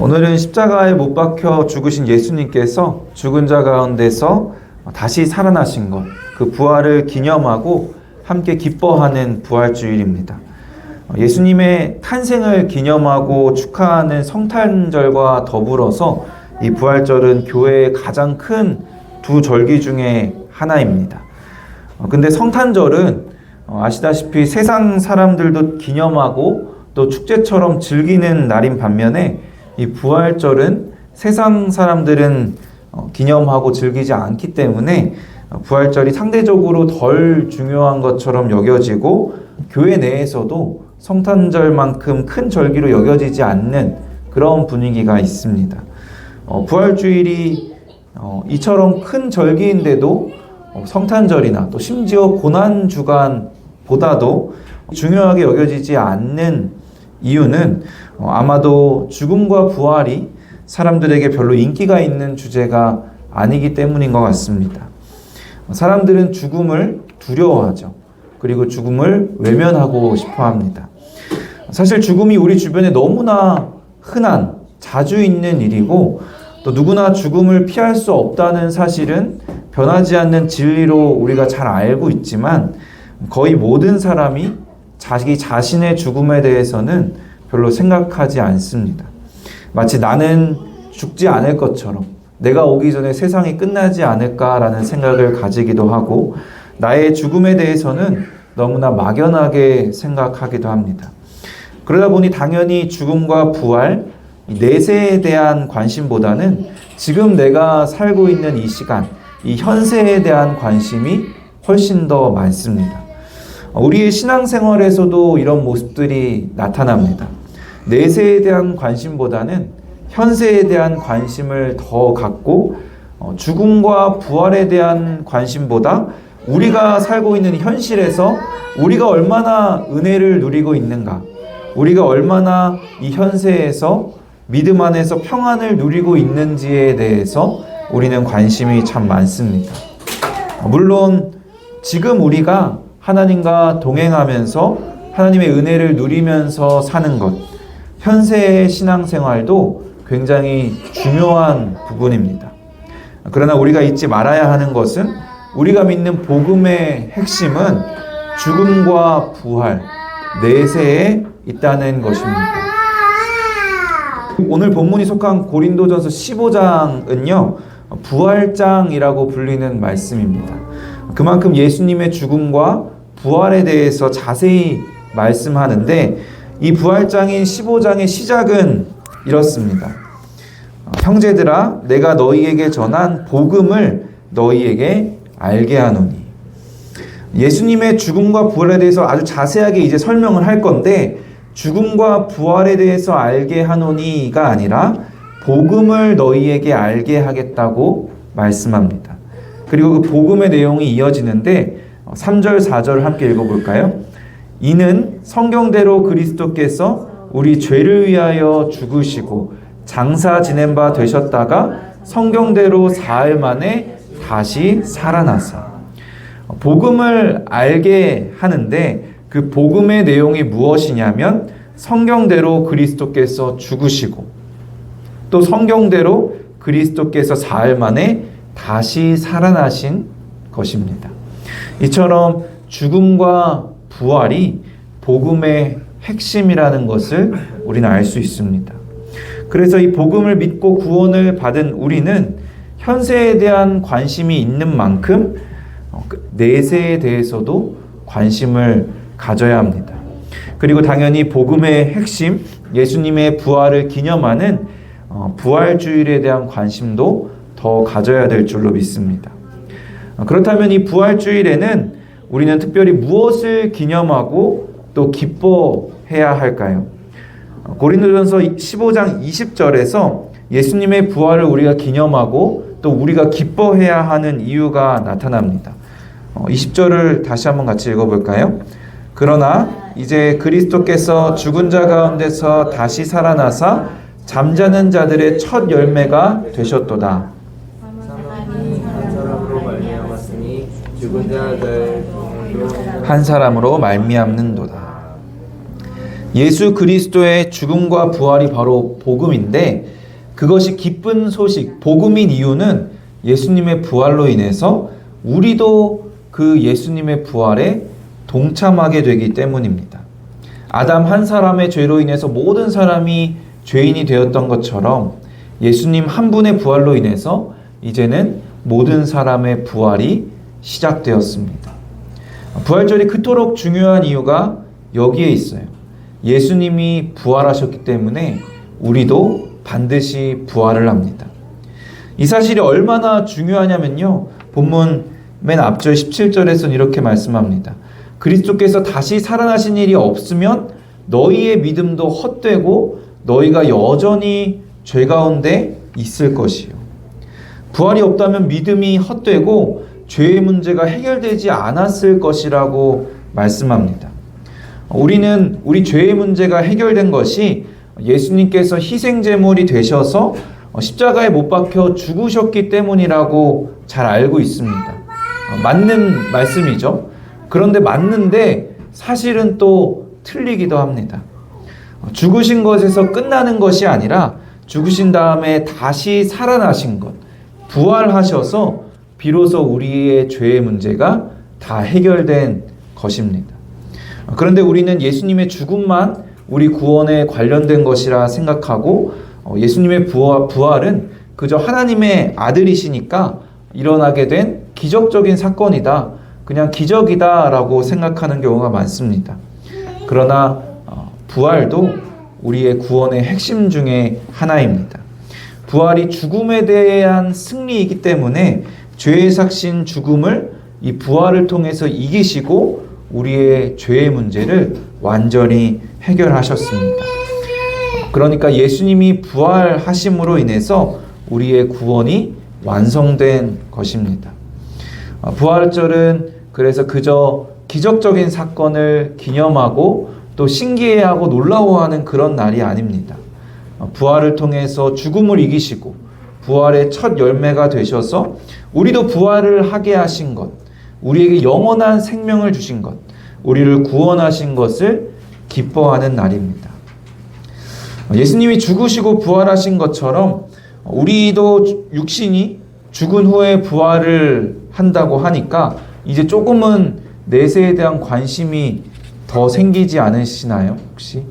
오늘은 십자가에 못 박혀 죽으신 예수님께서 죽은 자 가운데서 다시 살아나신 것, 그 부활을 기념하고 함께 기뻐하는 부활주일입니다. 예수님의 탄생을 기념하고 축하하는 성탄절과 더불어서 이 부활절은 교회의 가장 큰 두 절기 중에 하나입니다. 근데 성탄절은 아시다시피 세상 사람들도 기념하고 또 축제처럼 즐기는 날인 반면에 이 부활절은 세상 사람들은 기념하고 즐기지 않기 때문에 부활절이 상대적으로 덜 중요한 것처럼 여겨지고 교회 내에서도 성탄절만큼 큰 절기로 여겨지지 않는 그런 분위기가 있습니다. 부활주일이 이처럼 큰 절기인데도 성탄절이나 또 심지어 고난주간보다도 중요하게 여겨지지 않는 이유는 아마도 죽음과 부활이 사람들에게 별로 인기가 있는 주제가 아니기 때문인 것 같습니다. 사람들은 죽음을 두려워하죠. 그리고 죽음을 외면하고 싶어 합니다. 사실 죽음이 우리 주변에 너무나 흔한, 자주 있는 일이고 또 누구나 죽음을 피할 수 없다는 사실은 변하지 않는 진리로 우리가 잘 알고 있지만 거의 모든 사람이 자기 자신의 죽음에 대해서는 별로 생각하지 않습니다. 마치 나는 죽지 않을 것처럼 내가 오기 전에 세상이 끝나지 않을까라는 생각을 가지기도 하고 나의 죽음에 대해서는 너무나 막연하게 생각하기도 합니다. 그러다 보니 당연히 죽음과 부활, 내세에 대한 관심보다는 지금 내가 살고 있는 이 시간, 이 현세에 대한 관심이 훨씬 더 많습니다. 우리의 신앙생활에서도 이런 모습들이 나타납니다. 내세에 대한 관심보다는 현세에 대한 관심을 더 갖고 죽음과 부활에 대한 관심보다 우리가 살고 있는 현실에서 우리가 얼마나 은혜를 누리고 있는가, 우리가 얼마나 이 현세에서 믿음 안에서 평안을 누리고 있는지에 대해서 우리는 관심이 참 많습니다. 물론 지금 우리가 하나님과 동행하면서 하나님의 은혜를 누리면서 사는 것, 현세의 신앙생활도 굉장히 중요한 부분입니다. 그러나 우리가 잊지 말아야 하는 것은 우리가 믿는 복음의 핵심은 죽음과 부활, 내세에 있다는 것입니다. 오늘 본문이 속한 고린도전서 15장은요, 부활장이라고 불리는 말씀입니다. 그만큼 예수님의 죽음과 부활에 대해서 자세히 말씀하는데 이 부활장인 15장의 시작은 이렇습니다. 형제들아, 내가 너희에게 전한 복음을 너희에게 알게 하노니. 예수님의 죽음과 부활에 대해서 아주 자세하게 이제 설명을 할 건데 죽음과 부활에 대해서 알게 하노니가 아니라 복음을 너희에게 알게 하겠다고 말씀합니다. 그리고 그 복음의 내용이 이어지는데 3절, 4절 함께 읽어볼까요? 이는 성경대로 그리스도께서 우리 죄를 위하여 죽으시고 장사 지낸 바 되셨다가 성경대로 사흘 만에 다시 살아나사. 복음을 알게 하는데 그 복음의 내용이 무엇이냐면 성경대로 그리스도께서 죽으시고 또 성경대로 그리스도께서 사흘 만에 다시 살아나신 것입니다. 이처럼 죽음과 부활이 복음의 핵심이라는 것을 우리는 알 수 있습니다. 그래서 이 복음을 믿고 구원을 받은 우리는 현세에 대한 관심이 있는 만큼 내세에 대해서도 관심을 가져야 합니다. 그리고 당연히 복음의 핵심, 예수님의 부활을 기념하는 부활주일에 대한 관심도 더 가져야 될 줄로 믿습니다. 그렇다면 이 부활주일에는 우리는 특별히 무엇을 기념하고 또 기뻐해야 할까요? 고린도전서 15장 20절에서 예수님의 부활을 우리가 기념하고 또 우리가 기뻐해야 하는 이유가 나타납니다. 20절을 다시 한번 같이 읽어볼까요? 그러나 이제 그리스도께서 죽은 자 가운데서 다시 살아나사 잠자는 자들의 첫 열매가 되셨도다. 한 사람으로 말미암는도다. 예수 그리스도의 죽음과 부활이 바로 복음인데, 그것이 기쁜 소식, 복음인 이유는 예수님의 부활로 인해서 우리도 그 예수님의 부활에 동참하게 되기 때문입니다. 아담 한 사람의 죄로 인해서 모든 사람이 죄인이 되었던 것처럼 예수님 한 분의 부활로 인해서 이제는 모든 사람의 부활이 시작되었습니다. 부활절이 그토록 중요한 이유가 여기에 있어요. 예수님이 부활하셨기 때문에 우리도 반드시 부활을 합니다. 이 사실이 얼마나 중요하냐면요, 본문 맨 앞절 17절에서는 이렇게 말씀합니다. 그리스도께서 다시 살아나신 일이 없으면 너희의 믿음도 헛되고 너희가 여전히 죄 가운데 있을 것이요. 부활이 없다면 믿음이 헛되고 죄의 문제가 해결되지 않았을 것이라고 말씀합니다. 우리는 우리 죄의 문제가 해결된 것이 예수님께서 희생제물이 되셔서 십자가에 못 박혀 죽으셨기 때문이라고 잘 알고 있습니다. 맞는 말씀이죠. 그런데 맞는데 사실은 또 틀리기도 합니다. 죽으신 것에서 끝나는 것이 아니라 죽으신 다음에 다시 살아나신 것, 부활하셔서 비로소 우리의 죄의 문제가 다 해결된 것입니다. 그런데 우리는 예수님의 죽음만 우리 구원에 관련된 것이라 생각하고 예수님의 부활은 그저 하나님의 아들이시니까 일어나게 된 기적적인 사건이다, 그냥 기적이다 라고 생각하는 경우가 많습니다. 그러나 부활도 우리의 구원의 핵심 중에 하나입니다. 부활이 죽음에 대한 승리이기 때문에 죄의 삭신 죽음을 이 부활을 통해서 이기시고 우리의 죄의 문제를 완전히 해결하셨습니다. 그러니까 예수님이 부활하심으로 인해서 우리의 구원이 완성된 것입니다. 부활절은 그래서 그저 기적적인 사건을 기념하고 또 신기해하고 놀라워하는 그런 날이 아닙니다. 부활을 통해서 죽음을 이기시고 부활의 첫 열매가 되셔서 우리도 부활을 하게 하신 것, 우리에게 영원한 생명을 주신 것, 우리를 구원하신 것을 기뻐하는 날입니다. 예수님이 죽으시고 부활하신 것처럼 우리도 육신이 죽은 후에 부활을 한다고 하니까 이제 조금은 내세에 대한 관심이 더 생기지 않으시나요? 혹시?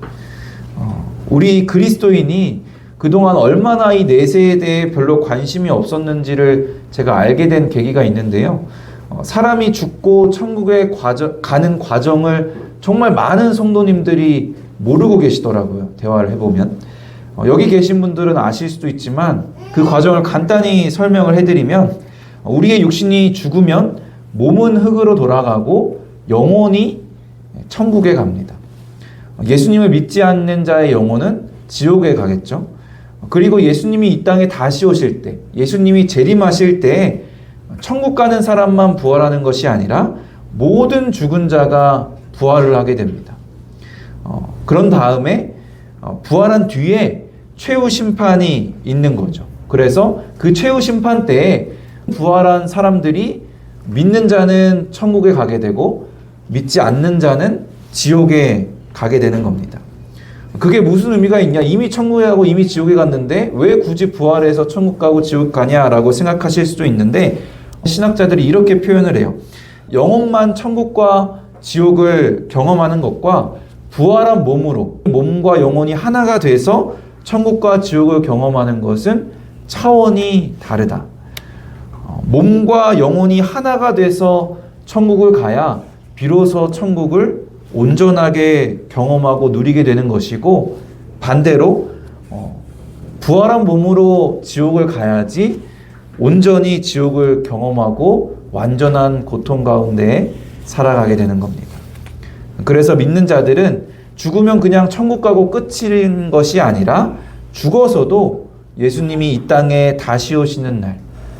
우리 그리스도인이 그동안 얼마나 이 내세에 대해 별로 관심이 없었는지를 제가 알게 된 계기가 있는데요. 사람이 죽고 천국에 가는 과정을 정말 많은 성도님들이 모르고 계시더라고요. 대화를 해보면. 여기 계신 분들은 아실 수도 있지만 그 과정을 간단히 설명을 해드리면, 우리의 육신이 죽으면 몸은 흙으로 돌아가고 영혼이 천국에 갑니다. 예수님을 믿지 않는 자의 영혼은 지옥에 가겠죠. 그리고 예수님이 이 땅에 다시 오실 때, 예수님이 재림하실 때 천국 가는 사람만 부활하는 것이 아니라 모든 죽은 자가 부활을 하게 됩니다. 그런 다음에 부활한 뒤에 최후 심판이 있는 거죠. 그래서 그 최후 심판 때에 부활한 사람들이 믿는 자는 천국에 가게 되고 믿지 않는 자는 지옥에 가게 되는 겁니다. 그게 무슨 의미가 있냐? 이미 천국에 가고 이미 지옥에 갔는데 왜 굳이 부활해서 천국 가고 지옥 가냐라고 생각하실 수도 있는데, 신학자들이 이렇게 표현을 해요. 영혼만 천국과 지옥을 경험하는 것과 부활한 몸으로 몸과 영혼이 하나가 돼서 천국과 지옥을 경험하는 것은 차원이 다르다. 몸과 영혼이 하나가 돼서 천국을 가야 비로소 천국을 온전하게 경험하고 누리게 되는 것이고, 반대로 부활한 몸으로 지옥을 가야지 온전히 지옥을 경험하고 완전한 고통 가운데 살아가게 되는 겁니다. 그래서 믿는 자들은 죽으면 그냥 천국 가고 끝인 것이 아니라 죽어서도 예수님이 이 땅에 다시 오시는 날,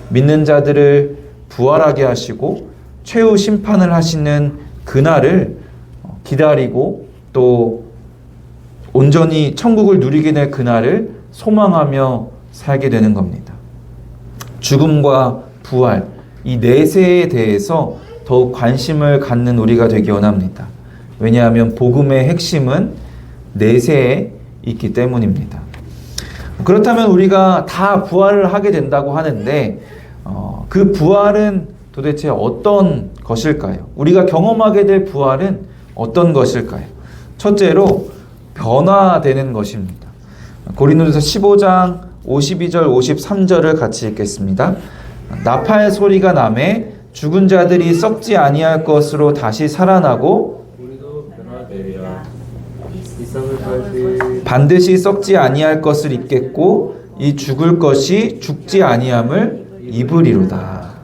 믿는 자들을 부활하게 하시고 최후 심판을 하시는 그날을 기다리고 또 온전히 천국을 누리게 될 그날을 소망하며 살게 되는 겁니다. 죽음과 부활, 이 내세에 대해서 더욱 관심을 갖는 우리가 되기 원합니다. 왜냐하면 복음의 핵심은 내세에 있기 때문입니다. 그렇다면 우리가 다 부활을 하게 된다고 하는데 그 부활은 도대체 어떤 것일까요? 우리가 경험하게 될 부활은 어떤 것일까요? 첫째로 변화되는 것입니다. 고린도전서 15장 52절 53절을 같이 읽겠습니다. 나팔 소리가 나매 죽은 자들이 썩지 아니할 것으로 다시 살아나고 우리도 변화되리라. 이 썩을 것이 반드시 썩지 아니할 것을 입겠고 이 죽을 것이 죽지 아니함을 입으리로다.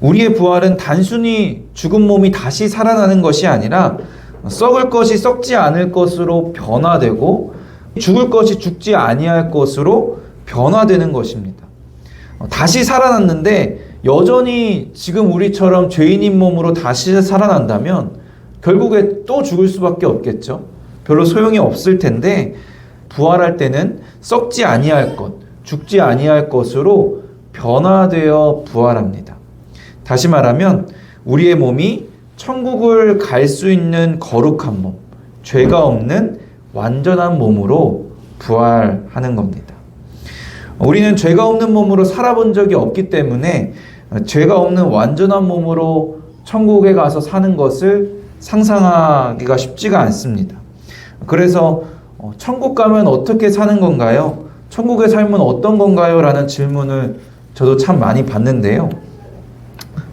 우리의 부활은 단순히 죽은 몸이 다시 살아나는 것이 아니라 썩을 것이 썩지 않을 것으로 변화되고 죽을 것이 죽지 아니할 것으로 변화되는 것입니다. 다시 살아났는데 여전히 지금 우리처럼 죄인인 몸으로 다시 살아난다면 결국에 또 죽을 수밖에 없겠죠. 별로 소용이 없을 텐데 부활할 때는 썩지 아니할 것, 죽지 아니할 것으로 변화되어 부활합니다. 다시 말하면 우리의 몸이 천국을 갈 수 있는 거룩한 몸, 죄가 없는 완전한 몸으로 부활하는 겁니다. 우리는 죄가 없는 몸으로 살아본 적이 없기 때문에 죄가 없는 완전한 몸으로 천국에 가서 사는 것을 상상하기가 쉽지가 않습니다. 그래서 천국 가면 어떻게 사는 건가요? 천국의 삶은 어떤 건가요? 라는 질문을 저도 참 많이 받는데요.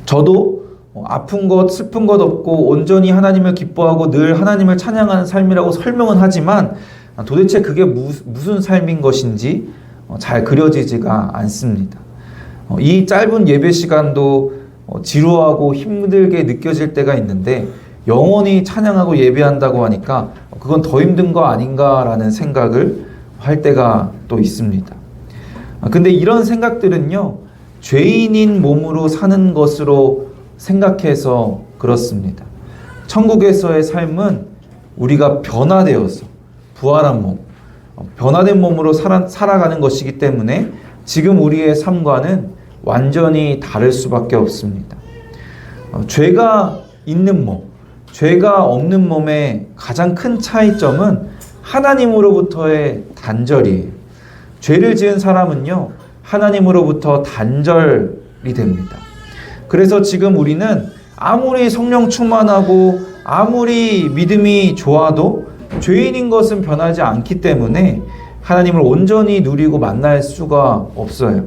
저도 아픈 것, 슬픈 것 없고 온전히 하나님을 기뻐하고 늘 하나님을 찬양하는 삶이라고 설명은 하지만 도대체 그게 무슨 삶인 것인지 잘 그려지지가 않습니다. 이 짧은 예배 시간도 지루하고 힘들게 느껴질 때가 있는데 영원히 찬양하고 예배한다고 하니까 그건 더 힘든 거 아닌가라는 생각을 할 때가 또 있습니다. 근데 이런 생각들은요, 죄인인 몸으로 사는 것으로 생각해서 그렇습니다. 천국에서의 삶은 우리가 변화되어서 부활한 몸, 변화된 몸으로 살아가는 것이기 때문에 지금 우리의 삶과는 완전히 다를 수밖에 없습니다. 죄가 있는 몸, 죄가 없는 몸의 가장 큰 차이점은 하나님으로부터의 단절이에요. 죄를 지은 사람은요, 하나님으로부터 단절이 됩니다. 그래서 지금 우리는 아무리 성령 충만하고 아무리 믿음이 좋아도 죄인인 것은 변하지 않기 때문에 하나님을 온전히 누리고 만날 수가 없어요.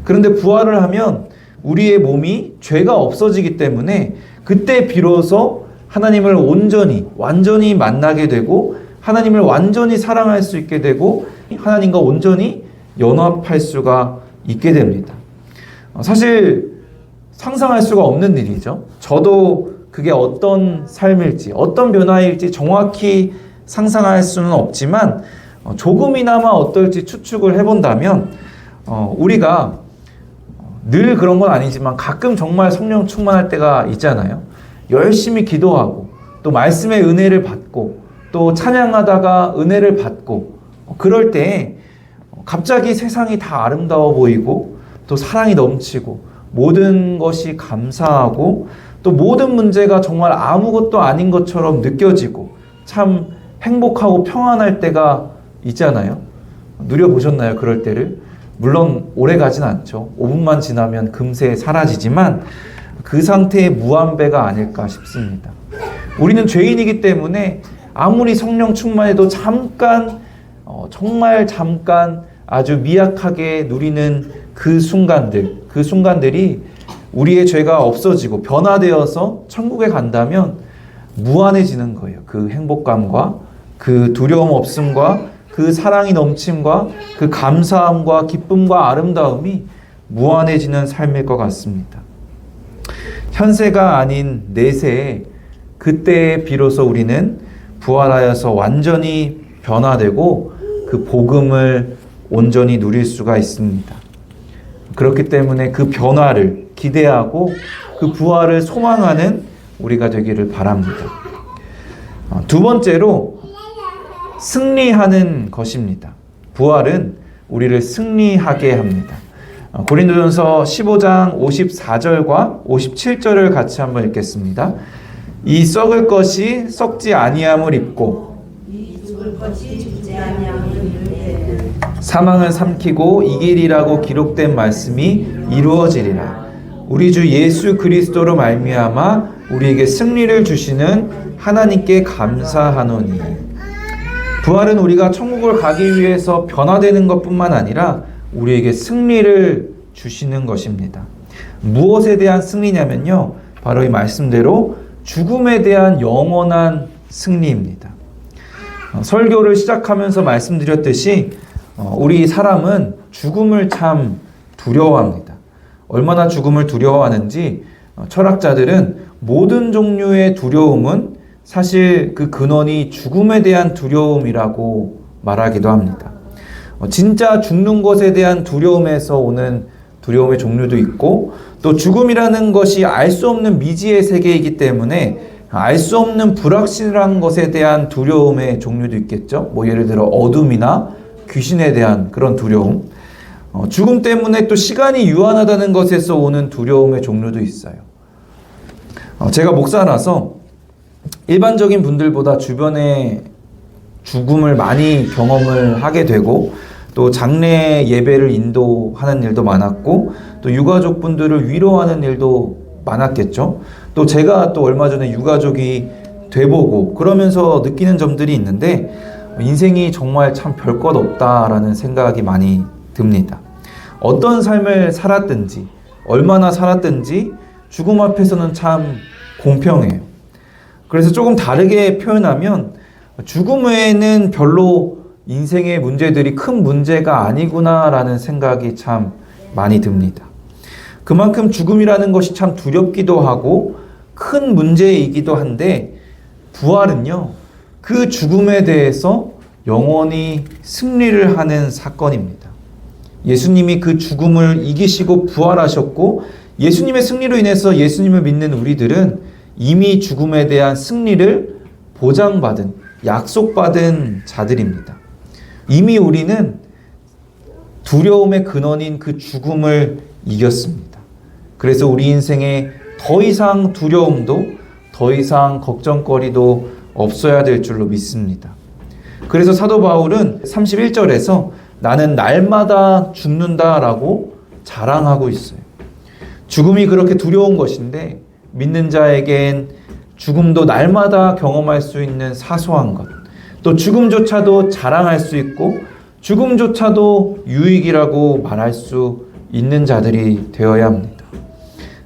그런데 부활을 하면 우리의 몸이 죄가 없어지기 때문에 그때 비로소 하나님을 완전히 만나게 되고 하나님을 완전히 사랑할 수 있게 되고 하나님과 온전히 연합할 수가 있게 됩니다. 사실 상상할 수가 없는 일이죠. 저도 그게 어떤 삶일지, 어떤 변화일지 정확히 상상할 수는 없지만 조금이나마 어떨지 추측을 해본다면 우리가 늘 그런 건 아니지만 가끔 정말 성령 충만할 때가 있잖아요. 열심히 기도하고 또 말씀의 은혜를 받고 또 찬양하다가 은혜를 받고 그럴 때 갑자기 세상이 다 아름다워 보이고 또 사랑이 넘치고 모든 것이 감사하고 또 모든 문제가 정말 아무것도 아닌 것처럼 느껴지고 참 행복하고 평안할 때가 있잖아요. 누려보셨나요? 그럴 때를? 물론 오래 가진 않죠. 5분만 지나면 금세 사라지지만 그 상태의 무한배가 아닐까 싶습니다. 우리는 죄인이기 때문에 아무리 성령 충만해도 잠깐 정말 잠깐 아주 미약하게 누리는 그 순간들이 우리의 죄가 없어지고 변화되어서 천국에 간다면 무한해지는 거예요. 그 행복감과 그 두려움 없음과 그 사랑이 넘침과 그 감사함과 기쁨과 아름다움이 무한해지는 삶일 것 같습니다. 현세가 아닌 내세에 그때에 비로소 우리는 부활하여서 완전히 변화되고 그 복음을 온전히 누릴 수가 있습니다. 그렇기 때문에 그 변화를 기대하고 그 부활을 소망하는 우리가 되기를 바랍니다. 두 번째로 승리하는 것입니다. 부활은 우리를 승리하게 합니다. 고린도전서 15장 54절과 57절을 같이 한번 읽겠습니다. 이 썩을 것이 썩지 아니함을 입고 죽을 것이 죽지 아니함을 이룰 사망을 삼키고 이기리라고 기록된 말씀이 이루어지리라. 우리 주 예수 그리스도로 말미암아 우리에게 승리를 주시는 하나님께 감사하노니. 부활은 우리가 천국을 가기 위해서 변화되는 것뿐만 아니라 우리에게 승리를 주시는 것입니다. 무엇에 대한 승리냐면요, 바로 이 말씀대로 죽음에 대한 영원한 승리입니다. 설교를 시작하면서 말씀드렸듯이 우리 사람은 죽음을 참 두려워합니다. 얼마나 죽음을 두려워하는지 철학자들은 모든 종류의 두려움은 사실 그 근원이 죽음에 대한 두려움이라고 말하기도 합니다. 진짜 죽는 것에 대한 두려움에서 오는 두려움의 종류도 있고, 또 죽음이라는 것이 알 수 없는 미지의 세계이기 때문에 알 수 없는 불확실한 것에 대한 두려움의 종류도 있겠죠. 예를 들어 어둠이나 귀신에 대한 그런 두려움, 죽음 때문에 또 시간이 유한하다는 것에서 오는 두려움의 종류도 있어요. 제가 목사라서 일반적인 분들보다 주변에 죽음을 많이 경험을 하게 되고, 또 장례 예배를 인도하는 일도 많았고, 또 유가족 분들을 위로하는 일도 많았겠죠. 또 제가 또 얼마 전에 유가족이 돼보고 그러면서 느끼는 점들이 있는데, 인생이 정말 참 별것 없다라는 생각이 많이 듭니다. 어떤 삶을 살았든지, 얼마나 살았든지 죽음 앞에서는 참 공평해요. 그래서 조금 다르게 표현하면 죽음 외에는 별로 인생의 문제들이 큰 문제가 아니구나라는 생각이 참 많이 듭니다. 그만큼 죽음이라는 것이 참 두렵기도 하고 큰 문제이기도 한데, 부활은요, 그 죽음에 대해서 영원히 승리를 하는 사건입니다. 예수님이 그 죽음을 이기시고 부활하셨고, 예수님의 승리로 인해서 예수님을 믿는 우리들은 이미 죽음에 대한 승리를 보장받은, 약속받은 자들입니다. 이미 우리는 두려움의 근원인 그 죽음을 이겼습니다. 그래서 우리 인생에 더 이상 두려움도, 더 이상 걱정거리도 없어야 될 줄로 믿습니다. 그래서 사도 바울은 31절에서 나는 날마다 죽는다라고 자랑하고 있어요. 죽음이 그렇게 두려운 것인데 믿는 자에겐 죽음도 날마다 경험할 수 있는 사소한 것, 또 죽음조차도 자랑할 수 있고 죽음조차도 유익이라고 말할 수 있는 자들이 되어야 합니다.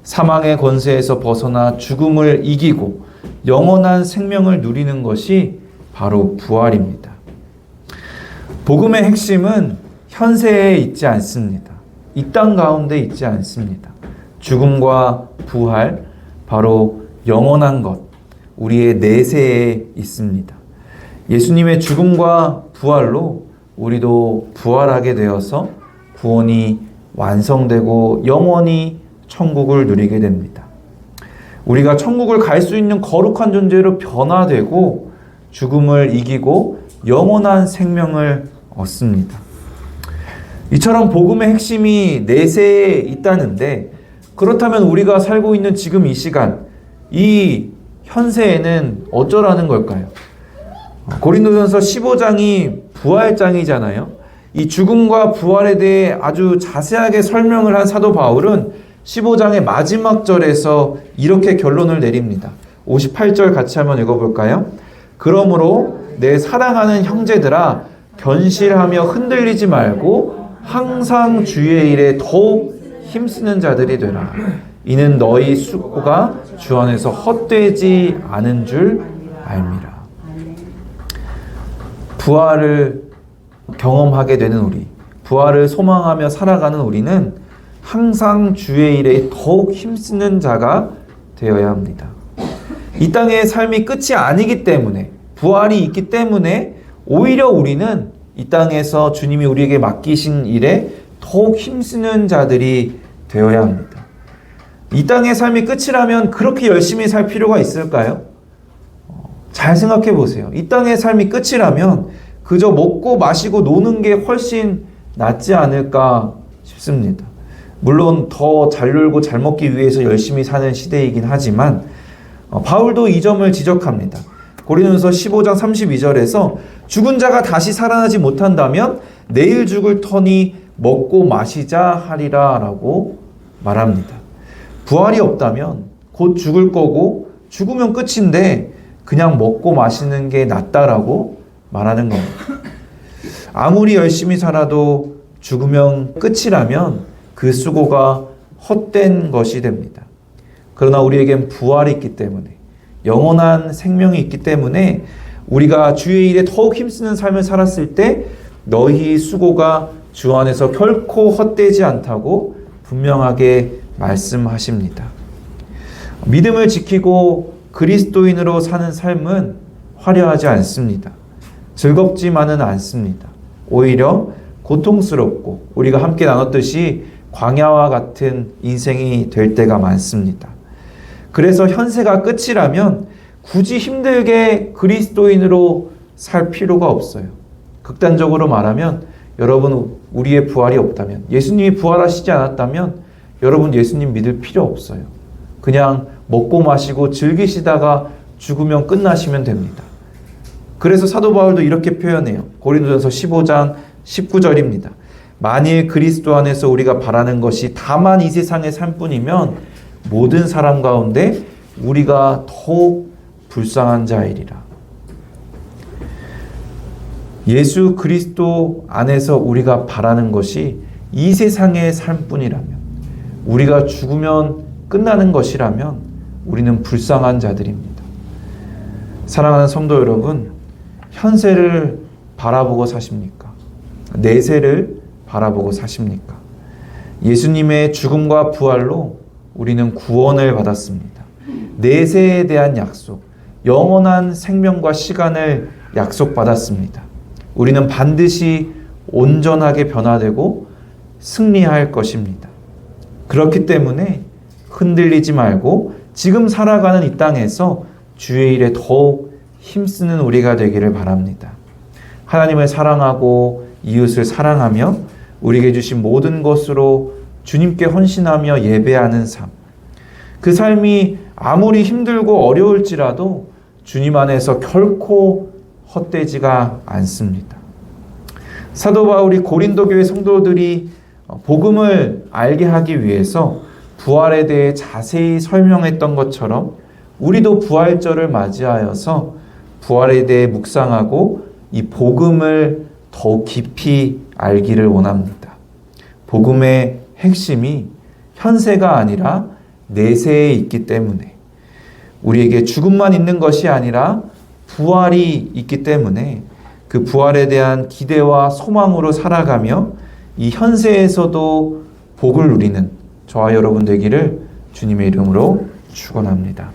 사망의 권세에서 벗어나 죽음을 이기고 영원한 생명을 누리는 것이 바로 부활입니다. 복음의 핵심은 현세에 있지 않습니다. 이 땅 가운데 있지 않습니다. 죽음과 부활, 바로 영원한 것, 우리의 내세에 있습니다. 예수님의 죽음과 부활로 우리도 부활하게 되어서 구원이 완성되고 영원히 천국을 누리게 됩니다. 우리가 천국을 갈 수 있는 거룩한 존재로 변화되고 죽음을 이기고 영원한 생명을 얻습니다. 이처럼 복음의 핵심이 내세에 있다는데, 그렇다면 우리가 살고 있는 지금 이 시간, 이 현세에는 어쩌라는 걸까요? 고린도전서 15장이 부활장이잖아요. 이 죽음과 부활에 대해 아주 자세하게 설명을 한 사도 바울은 15장의 마지막 절에서 이렇게 결론을 내립니다. 58절 같이 한번 읽어볼까요? 그러므로 내 사랑하는 형제들아, 견실하며 흔들리지 말고 항상 주의 일에 더욱 힘쓰는 자들이 되라. 이는 너희 수고가 주 안에서 헛되지 않은 줄 알미라. 부활을 경험하게 되는 우리, 부활을 소망하며 살아가는 우리는 항상 주의 일에 더욱 힘쓰는 자가 되어야 합니다. 이 땅의 삶이 끝이 아니기 때문에, 부활이 있기 때문에 오히려 우리는 이 땅에서 주님이 우리에게 맡기신 일에 더욱 힘쓰는 자들이 되어야 합니다. 이 땅의 삶이 끝이라면 그렇게 열심히 살 필요가 있을까요? 잘 생각해 보세요. 이 땅의 삶이 끝이라면 그저 먹고 마시고 노는 게 훨씬 낫지 않을까 싶습니다. 물론 더 잘 놀고 잘 먹기 위해서 열심히 사는 시대이긴 하지만 바울도 이 점을 지적합니다. 고린도전서 15장 32절에서 죽은 자가 다시 살아나지 못한다면 내일 죽을 터니 먹고 마시자 하리라 라고 말합니다. 부활이 없다면 곧 죽을 거고 죽으면 끝인데 그냥 먹고 마시는 게 낫다라고 말하는 겁니다. 아무리 열심히 살아도 죽으면 끝이라면 그 수고가 헛된 것이 됩니다. 그러나 우리에겐 부활이 있기 때문에 영원한 생명이 있기 때문에 우리가 주의 일에 더욱 힘쓰는 삶을 살았을 때 너희 수고가 주 안에서 결코 헛되지 않다고 분명하게 말씀하십니다. 믿음을 지키고 그리스도인으로 사는 삶은 화려하지 않습니다. 즐겁지만은 않습니다. 오히려 고통스럽고 우리가 함께 나눴듯이 광야와 같은 인생이 될 때가 많습니다. 그래서 현세가 끝이라면 굳이 힘들게 그리스도인으로 살 필요가 없어요. 극단적으로 말하면 여러분 우리의 부활이 없다면, 예수님이 부활하시지 않았다면 여러분 예수님 믿을 필요 없어요. 그냥 먹고 마시고 즐기시다가 죽으면 끝나시면 됩니다. 그래서 사도 바울도 이렇게 표현해요. 고린도전서 15장 19절입니다. 만일 그리스도 안에서 우리가 바라는 것이 다만 이 세상의 삶뿐이면 모든 사람 가운데 우리가 더욱 불쌍한 자이리라. 예수 그리스도 안에서 우리가 바라는 것이 이 세상의 삶뿐이라면, 우리가 죽으면 끝나는 것이라면 우리는 불쌍한 자들입니다. 사랑하는 성도 여러분, 현세를 바라보고 사십니까? 내세를 바라보고 사십니까? 예수님의 죽음과 부활로 우리는 구원을 받았습니다. 내세에 대한 약속, 영원한 생명과 시간을 약속받았습니다. 우리는 반드시 온전하게 변화되고 승리할 것입니다. 그렇기 때문에 흔들리지 말고 지금 살아가는 이 땅에서 주의 일에 더욱 힘쓰는 우리가 되기를 바랍니다. 하나님을 사랑하고 이웃을 사랑하며 우리에게 주신 모든 것으로 주님께 헌신하며 예배하는 삶. 그 삶이 아무리 힘들고 어려울지라도 주님 안에서 결코 헛되지가 않습니다. 사도 바울이 고린도 교회 성도들이 복음을 알게 하기 위해서 부활에 대해 자세히 설명했던 것처럼 우리도 부활절을 맞이하여서 부활에 대해 묵상하고 이 복음을 더욱 깊이 알기를 원합니다. 복음의 핵심이 현세가 아니라 내세에 있기 때문에, 우리에게 죽음만 있는 것이 아니라 부활이 있기 때문에 그 부활에 대한 기대와 소망으로 살아가며 이 현세에서도 복을 누리는 저와 여러분 되기를 주님의 이름으로 축원합니다.